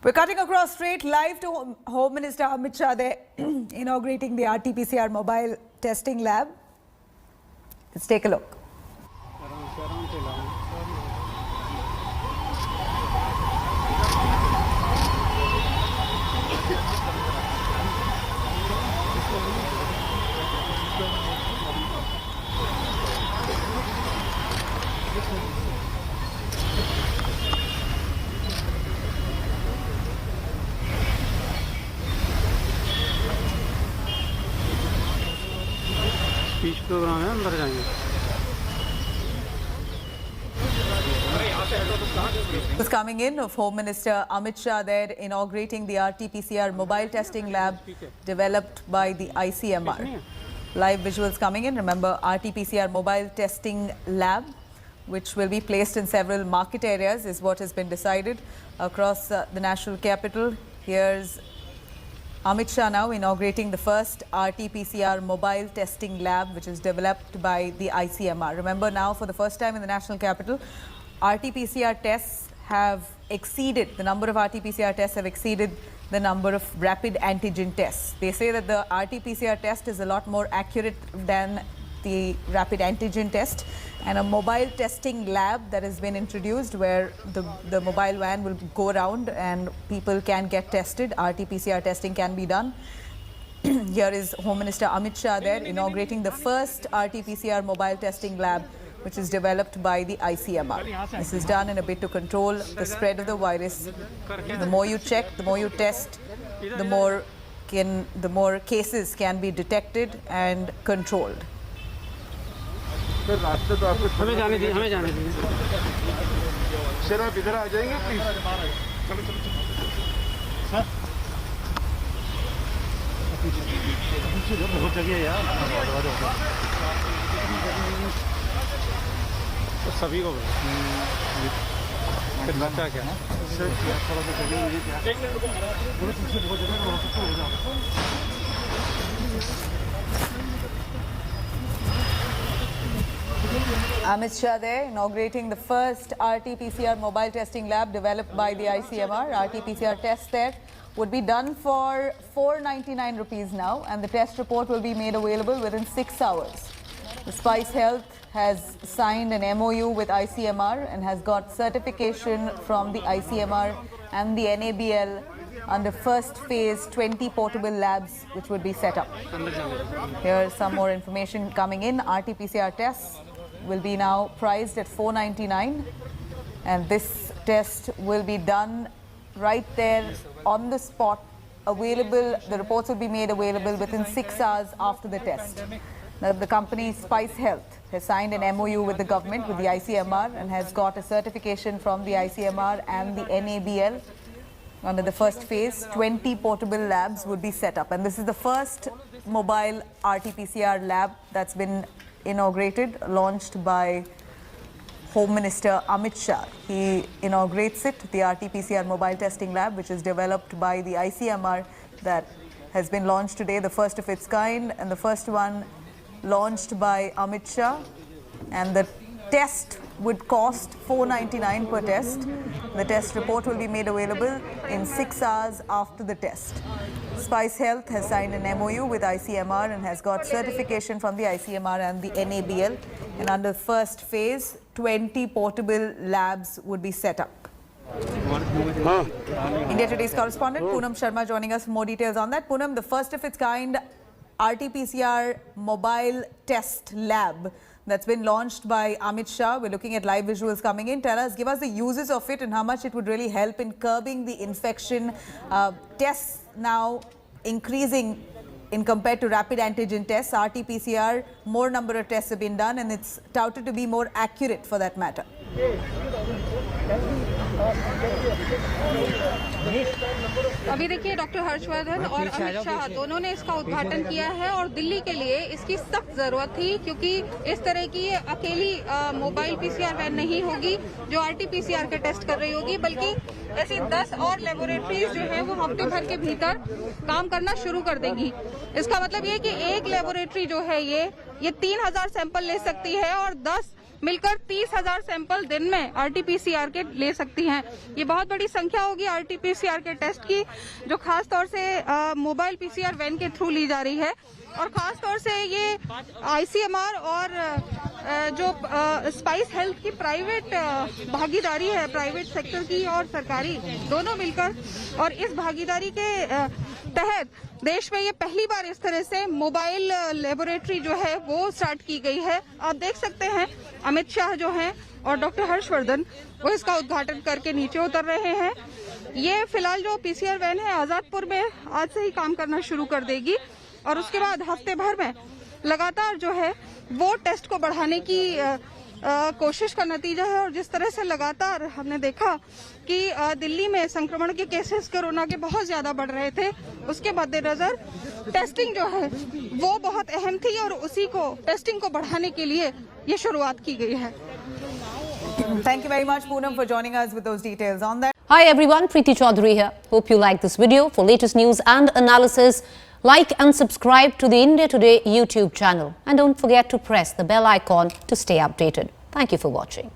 We're cutting across straight live to Home Minister Amit Shah there inaugurating the RT-PCR mobile testing lab. Let's take a look. Speech programme है, अंदर जाएंगे। Was coming in of Home Minister Amit Shah there inaugurating the RT-PCR mobile testing lab developed by the ICMR. Live visuals coming in. Remember, RT-PCR mobile testing lab, which will be placed in several market areas, is what has been decided across the national capital. Here's Amit Shah now inaugurating the first RT-PCR mobile testing lab, which is developed by the ICMR. Remember, now for the first time in the national capital, RT-PCR tests have exceeded, the number of RT-PCR tests have exceeded the number of rapid antigen tests. They say that the RT-PCR test is a lot more accurate than the rapid antigen test, and a mobile testing lab that has been introduced where the mobile van will go around and people can get tested. RT-PCR testing can be done. Here is Home Minister Amit Shah there inaugurating the first RT-PCR mobile testing lab, which is developed by the ICMR. This is done in a bid to control the spread of the virus. The more you check, the more you test, the more cases can be detected and controlled. हमें जाने दीजिए। Sir आप इधर आ जाएंगे please. बहुत जगह है यार। तो सभी को बच्चा क्या सर थोड़ा सा जगह मुझे क्या Amit Shah there inaugurating the first RT-PCR mobile testing lab developed by the ICMR. RT-PCR tests there would be done for 499 rupees now, and the test report will be made available within 6 hours. The Spice Health has signed an MOU with ICMR and has got certification from the ICMR and the NABL under first phase 20 portable labs which would be set up. Here's some more information coming in. RT-PCR tests will be now priced at 499, and this test will be done right there on the spot, available. The reports will be made available within 6 hours after the test. Now, the company Spice Health has signed an MOU with the government, with the ICMR, and has got a certification from the ICMR and the NABL. Under the first phase, 20 portable labs would be set up, and this is the first mobile RT-PCR lab that's been inaugurated, launched by Home Minister Amit Shah. He inaugurates it, the RT-PCR mobile testing lab, which is developed by the ICMR, that has been launched today, the first of its kind, and the first one launched by Amit Shah. And the test would cost 499 per test. The test report will be made available in 6 hours after the test. Spice Health has signed an MOU with ICMR and has got certification from the ICMR and the NABL. And under first phase, 20 portable labs would be set up. India Today's correspondent Poonam Sharma joining us for more details on that. Poonam, the first of its kind RT-PCR mobile test lab that's been launched by Amit Shah. We're looking at live visuals coming in. Tell us, give us the uses of it and how much it would really help in curbing the infection. Tests now increasing in compared to rapid antigen tests. RT-PCR, more number of tests have been done, and it's touted to be more accurate for that matter. अभी देखिए, doctor Harshvardhan और अमित शाह दोनों ने इसका उद्घाटन किया है और दिल्ली के लिए इसकी सख्त जरूरत थी, क्योंकि इस तरह की अकेली मोबाइल पीसीआर वैन नहीं होगी जो आरटी-पीसीआर के टेस्ट कर रही होगी, बल्कि ऐसी 10 और लेबोरेटरीज जो है वो हफ्ते भर के भीतर काम करना शुरू कर देंगी। इसका मतलब ये कि एक लेबोरेटरी जो है ये 3000 सैंपल ले सकती है और 10 मिलकर 30,000 सैंपल दिन में RT-PCR के ले सकती हैं। ये बहुत बड़ी संख्या होगी RT-PCR के टेस्ट की, जो खास तौर से मोबाइल PCR वैन के थ्रू ली जा रही है। और खास तौर से ये ICMR और जो स्पाइस हेल्थ की प्राइवेट भागीदारी है, प्राइवेट सेक्टर की और सरकारी दोनों मिलकर, और इस भागीदारी के तहत देश में ये पहली बार इस तरह से मोबाइल लेबोरेटरी जो है वो स्टार्ट की गई है। आप देख सकते हैं अमित शाह जो हैं और डॉक्टर हर्षवर्धन वो इसका उद्घाटन करके नीचे उतर रहे हैं। ये फिलहाल जो PCR वैन है आजादपुर में आज से ही काम करना शुरू कर देगी और उसके बाद हफ्ते भर में लगातार जो है वो टेस्ट को बढ़ाने की कोशिश का नतीजा है। और जिस तरह से लगातार हमने देखा कि दिल्ली में संक्रमण के केसेस कोरोना के बहुत ज्यादा बढ़ रहे थे, उसके मद्देनजर टेस्टिंग जो है वो बहुत अहम थी और उसी को टेस्टिंग को बढ़ाने के लिए ये शुरुआत की गई है। Thank you very much, Poonam, for joining us with those details on that. Hi everyone, Preeti Chaudhary here. Hope you like this video. For latest news and analysis, like and subscribe to the India Today YouTube channel. And don't forget to press the bell icon to stay updated. Thank you for watching.